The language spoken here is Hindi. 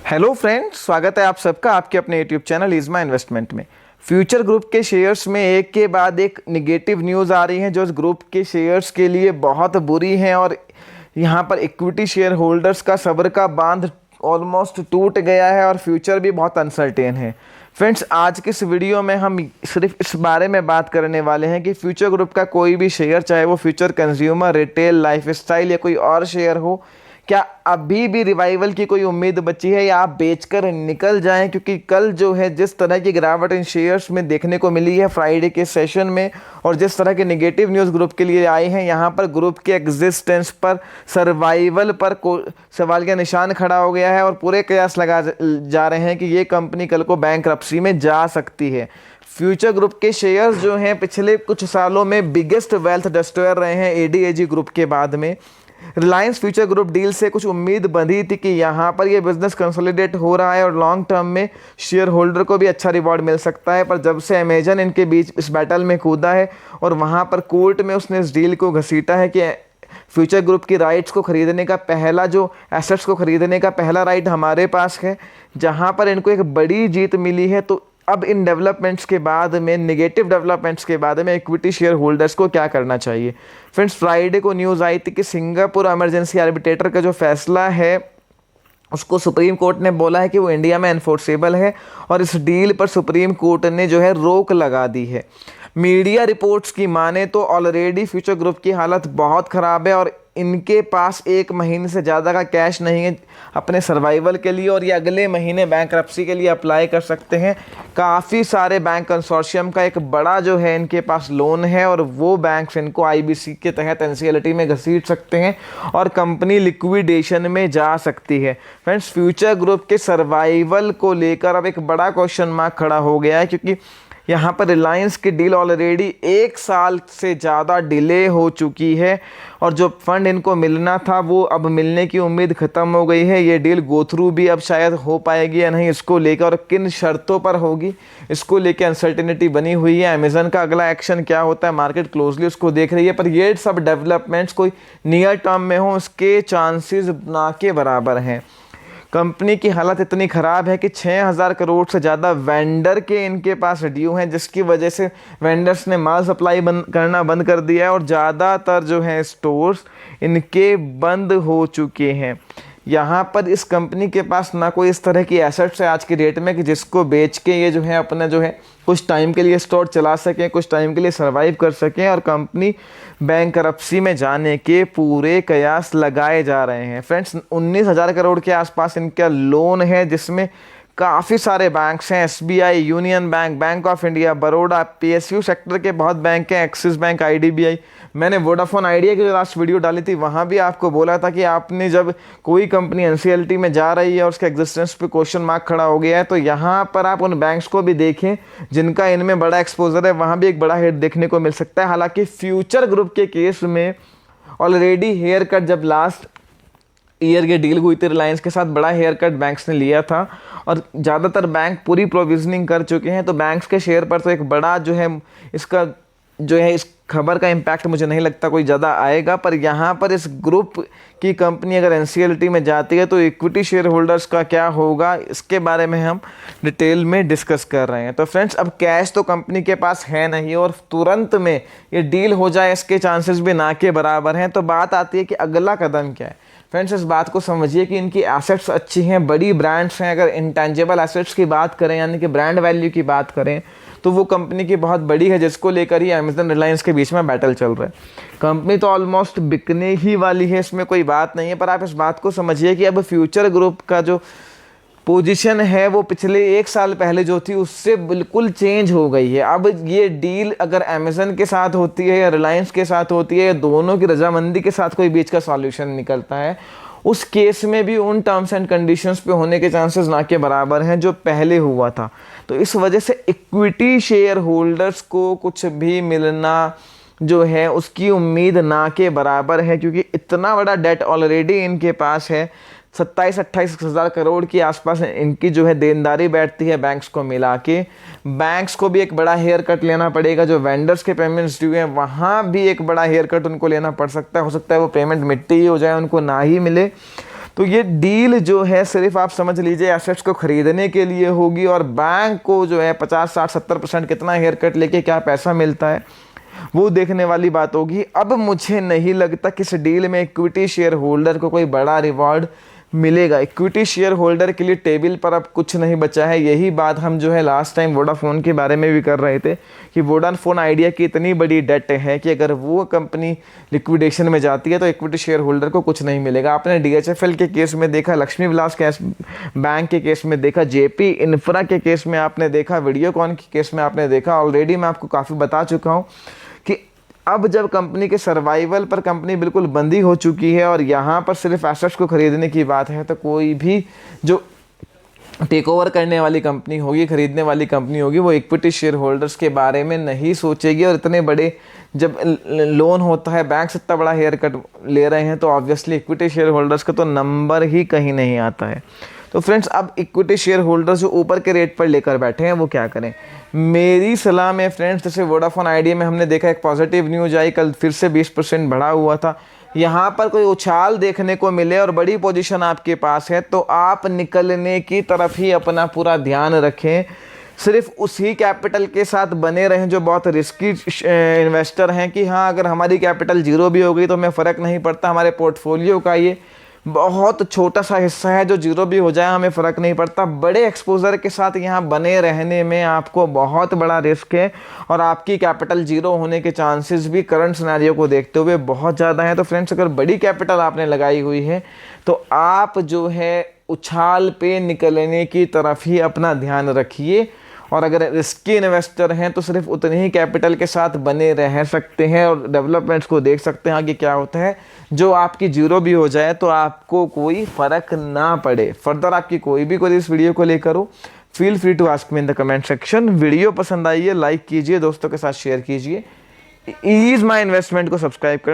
हेलो फ्रेंड्स, स्वागत है आप सबका आपके अपने यूट्यूब चैनल इज़मा इन्वेस्टमेंट में। फ्यूचर ग्रुप के शेयर्स में एक के बाद एक नेगेटिव न्यूज़ आ रही हैं जो इस ग्रुप के शेयर्स के लिए बहुत बुरी हैं और यहाँ पर इक्विटी शेयर होल्डर्स का सब्र का बांध ऑलमोस्ट टूट गया है और फ्यूचर भी बहुत अनसर्टेन है। फ्रेंड्स, आज की इस वीडियो में हम सिर्फ इस बारे में बात करने वाले हैं कि फ्यूचर ग्रुप का कोई भी शेयर, चाहे वो फ्यूचर कंज्यूमर, रिटेल, लाइफस्टाइल या कोई और शेयर हो, क्या अभी भी रिवाइवल की कोई उम्मीद बची है या आप बेचकर निकल जाएं? क्योंकि कल जो है जिस तरह की गिरावट इन शेयर्स में देखने को मिली है फ्राइडे के सेशन में, और जिस तरह के नेगेटिव न्यूज़ ग्रुप के लिए आई हैं, यहाँ पर ग्रुप के एग्जिस्टेंस पर, सर्वाइवल पर सवाल का निशान खड़ा हो गया है और पूरे कयास लगा जा रहे हैं कि ये कंपनी कल को बैंकरप्सी में जा सकती है। फ्यूचर ग्रुप के शेयर्स जो हैं पिछले कुछ सालों में बिगेस्ट वेल्थ डिस्ट्रॉयर रहे हैं एडीएजी ग्रुप के बाद में। रिलायंस फ्यूचर ग्रुप डील से कुछ उम्मीद बंधी थी कि यहाँ पर ये बिजनेस कंसोलिडेट हो रहा है और लॉन्ग टर्म में शेयर होल्डर को भी अच्छा रिवॉर्ड मिल सकता है, पर जब से अमेजन इनके बीच इस बैटल में कूदा है और वहाँ पर कोर्ट में उसने इस डील को घसीटा है कि फ्यूचर ग्रुप की राइट्स को खरीदने का पहला, जो एसेट्स को खरीदने का पहला राइट हमारे पास है, जहाँ पर इनको एक बड़ी जीत मिली है। तो अब इन डेवलपमेंट्स के बाद में, नेगेटिव डेवलपमेंट्स के बाद में इक्विटी शेयर होल्डर्स को क्या करना चाहिए? फ्रेंड्स, फ्राइडे को न्यूज़ आई थी कि सिंगापुर इमरजेंसी आर्बिट्रेटर का जो फैसला है उसको सुप्रीम कोर्ट ने बोला है कि वो इंडिया में एनफोर्सेबल है और इस डील पर सुप्रीम कोर्ट ने जो है रोक लगा दी है। मीडिया रिपोर्ट्स की माने तो ऑलरेडी फ्यूचर ग्रुप की हालत बहुत ख़राब है और इनके पास 1 महीने से ज़्यादा का कैश नहीं है अपने सर्वाइवल के लिए और ये अगले महीने बैंकरप्सी के लिए अप्लाई कर सकते हैं। काफ़ी सारे बैंक कंसोर्शियम का एक बड़ा जो है इनके पास लोन है और वो बैंक्स इनको आईबीसी के तहत एनसीएलटी में घसीट सकते हैं और कंपनी लिक्विडेशन में जा सकती है। फ्रेंड्स, फ्यूचर ग्रुप के सर्वाइवल को लेकर अब एक बड़ा क्वेश्चन मार्क खड़ा हो गया है, क्योंकि यहाँ पर रिलायंस की डील ऑलरेडी 1 साल से ज़्यादा डिले हो चुकी है और जो फंड इनको मिलना था वो अब मिलने की उम्मीद ख़त्म हो गई है। ये डील गो थ्रू भी अब शायद हो पाएगी या नहीं, इसको लेकर और किन शर्तों पर होगी, इसको लेकर अनसर्टेनिटी बनी हुई है। अमेजन का अगला एक्शन क्या होता है, मार्केट क्लोजली उसको देख रही है, पर ये सब डेवलपमेंट्स कोई नियर टर्म में हो उसके चांसेस ना के बराबर हैं। कंपनी की हालत इतनी ख़राब है कि 6000 करोड़ से ज़्यादा वेंडर के इनके पास ड्यू हैं, जिसकी वजह से वेंडर्स ने माल सप्लाई करना बंद कर दिया है और ज़्यादातर जो है स्टोर्स इनके बंद हो चुके हैं। यहाँ पर इस कंपनी के पास ना कोई इस तरह की एसेट्स है आज की डेट में कि जिसको बेच के ये जो है अपना जो है कुछ टाइम के लिए स्टोर चला सकें, कुछ टाइम के लिए सर्वाइव कर सकें, और कंपनी बैंकरप्सी में जाने के पूरे कयास लगाए जा रहे हैं। फ्रेंड्स, 19,000 करोड़ के आसपास इनका लोन है, जिसमें काफ़ी सारे बैंक्स हैं, SBI, union bank, bank of India, Baroda, PSU sector के बहुत बैंक हैं, एक्सिस बैंक, आईडीबीआई। मैंने वोडाफोन आइडिया की जो लास्ट वीडियो डाली थी वहाँ भी आपको बोला था कि आपने जब कोई कंपनी एनसीएलटी में जा रही है और उसके एग्जिस्टेंस पे क्वेश्चन मार्क खड़ा हो गया है, तो यहाँ पर आप उन बैंक्स को भी देखें जिनका इनमें बड़ा एक्सपोजर है, वहाँ भी एक बड़ा हिट देखने को मिल सकता है। हालांकि फ्यूचर ग्रुप के केस में ऑलरेडी हेयर कट जब लास्ट ईयर की डील हुई थी रिलायंस के साथ, बड़ा हेयर कट बैंक्स ने लिया था और ज़्यादातर बैंक पूरी प्रोविजनिंग कर चुके हैं, तो बैंक्स के शेयर पर तो एक बड़ा जो है इसका जो है इस खबर का इम्पैक्ट मुझे नहीं लगता कोई ज़्यादा आएगा। पर यहाँ पर इस ग्रुप की कंपनी अगर एनसीएलटी में जाती है तो इक्विटी शेयर होल्डर्स का क्या होगा, इसके बारे में हम डिटेल में डिस्कस कर रहे हैं। तो फ्रेंड्स, अब कैश तो कंपनी के पास है नहीं और तुरंत में ये डील हो जाए इसके चांसेस भी ना के बराबर हैं। तो बात आती है कि अगला कदम क्या है। फ्रेंड्स, इस बात को समझिए कि इनकी एसेट्स अच्छी हैं, बड़ी ब्रांड्स हैं। अगर इंटेंजिबल एसेट्स की बात करें, यानी कि ब्रांड वैल्यू की बात करें, तो वो कंपनी की बहुत बड़ी है, जिसको लेकर ही अमेजन रिलायंस के बीच में बैटल चल रहा है। कंपनी तो ऑलमोस्ट बिकने ही वाली है, इसमें कोई बात नहीं है, पर आप इस बात को समझिए कि अब फ्यूचर ग्रुप का जो पोजीशन है वो पिछले 1 साल पहले जो थी उससे बिल्कुल चेंज हो गई है। अब ये डील अगर अमेजन के साथ होती है या रिलायंस के साथ होती है या दोनों की रजामंदी के साथ कोई बीच का सॉल्यूशन निकलता है, उस केस में भी उन टर्म्स एंड कंडीशंस पे होने के चांसेस ना के बराबर हैं जो पहले हुआ था। तो इस वजह से इक्विटी शेयर होल्डर्स को कुछ भी मिलना जो है उसकी उम्मीद ना के बराबर है, क्योंकि इतना बड़ा डेट ऑलरेडी इनके पास है। 27-28 हज़ार करोड़ के आसपास इनकी जो है देनदारी बैठती है बैंक्स को मिला के। बैंक्स को भी एक बड़ा हेयर कट लेना पड़ेगा, जो वेंडर्स के पेमेंट्स ड्यू हैं वहाँ भी एक बड़ा हेयर कट उनको लेना पड़ सकता है। हो सकता है वो पेमेंट मिट्टी ही हो जाए, उनको ना ही मिले। तो ये डील जो है सिर्फ आप समझ लीजिए एसेट्स को खरीदने के लिए होगी, और बैंक को जो है 50, 60, 70% कितना हेयर कट लेके क्या पैसा मिलता है वो देखने वाली बात होगी। अब मुझे नहीं लगता कि इस डील में इक्विटी शेयर होल्डर को कोई बड़ा रिवॉर्ड मिलेगा। इक्विटी शेयर होल्डर के लिए टेबल पर अब कुछ नहीं बचा है। यही बात हम जो है लास्ट टाइम वोडाफोन के बारे में भी कर रहे थे कि वोडाफोन आइडिया की इतनी बड़ी डेट है कि अगर वो कंपनी लिक्विडेशन में जाती है तो इक्विटी शेयर होल्डर को कुछ नहीं मिलेगा। आपने DHFL के केस में देखा, लक्ष्मी विलास कैश बैंक के केस में देखा, JP इंफ्रा के केस में आपने देखा, वीडियोकॉन के केस में आपने देखा। ऑलरेडी मैं आपको काफ़ी बता चुका हूँ कि अब जब कंपनी के सर्वाइवल पर कंपनी बिल्कुल बंदी हो चुकी है और यहाँ पर सिर्फ एसेट्स को खरीदने की बात है, तो कोई भी जो टेक ओवर करने वाली कंपनी होगी, खरीदने वाली कंपनी होगी, वो इक्विटी शेयर होल्डर्स के बारे में नहीं सोचेगी। और इतने बड़े जब लोन होता है, बैंक से इतना बड़ा हेयर कट ले रहे हैं, तो ऑब्वियसली इक्विटी शेयर होल्डर्स का तो नंबर ही कहीं नहीं आता है। तो फ्रेंड्स, अब इक्विटी शेयर होल्डर्स जो ऊपर के रेट पर लेकर बैठे हैं वो क्या करें? मेरी सलाह में फ्रेंड्स, जैसे वोडाफोन आइडिया में हमने देखा एक पॉजिटिव न्यूज आई, कल फिर से 20% बढ़ा हुआ था। यहाँ पर कोई उछाल देखने को मिले और बड़ी पोजीशन आपके पास है तो आप निकलने की तरफ ही अपना पूरा ध्यान रखें। सिर्फ उसी कैपिटल के साथ बने रहें जो बहुत रिस्की इन्वेस्टर हैं कि हाँ, अगर हमारी कैपिटल जीरो भी हो गई तो हमें फ़र्क नहीं पड़ता, हमारे पोर्टफोलियो का ये बहुत छोटा सा हिस्सा है, जो जीरो भी हो जाए हमें फ़र्क नहीं पड़ता। बड़े एक्सपोजर के साथ यहाँ बने रहने में आपको बहुत बड़ा रिस्क है और आपकी कैपिटल जीरो होने के चांसेस भी करंट सिनेरियो को देखते हुए बहुत ज़्यादा है। तो फ्रेंड्स, अगर बड़ी कैपिटल आपने लगाई हुई है तो आप जो है उछाल पे निकलने की तरफ ही अपना ध्यान रखिए, और अगर रिस्की इन्वेस्टर हैं तो सिर्फ उतने ही कैपिटल के साथ बने रह सकते हैं और डेवलपमेंट्स को देख सकते हैं आगे क्या होता है। जो आपकी जीरो भी हो जाए तो आपको कोई फ़र्क ना पड़े। फर्दर आपकी कोई भी क्वेरी इस वीडियो को लेकर हो, feel free to ask me in the comment section. Video पसंद आई है लाइक कीजिए, दोस्तों के साथ शेयर कीजिए। ईज माई इन्वेस्टमेंट को सब्सक्राइब करें।